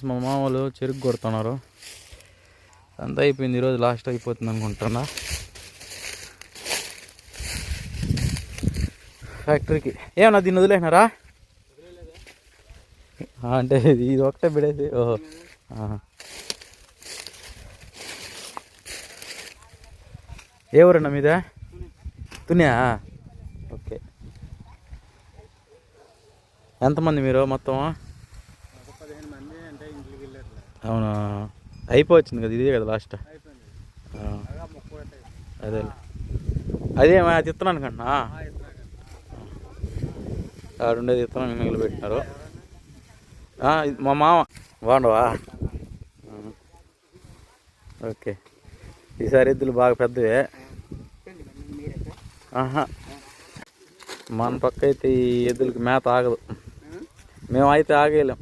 Friends మా మామూలు చెరుకు కొడుతున్నారు. అంతా అయిపోయింది, ఈరోజు లాస్ట్ అయిపోతుంది అనుకుంటున్నా ఫ్యాక్టరీకి. ఏమన్నా దీన్ని వదిలేసినారా? అంటే ఇది ఒకటే బిడేసి. ఓహో, ఏ ఊరన్నా మీద? తునియా? ఓకే. ఎంతమంది మీరు మొత్తం? అవునా, అయిపోవచ్చింది కదా, ఇదే కదా లాస్ట్. అదే అదేమా తిత్తనాను కన్నా ఆడుండేది విత్తనాన్ని మిగిలి పెట్టినారు. మా మామ బాగుండవా? ఓకే. ఈసారి ఎద్దులు బాగా పెద్దవే. మన పక్క అయితే ఈ ఎద్దులకి మేత ఆగదు, మేమైతే ఆగేయలేం.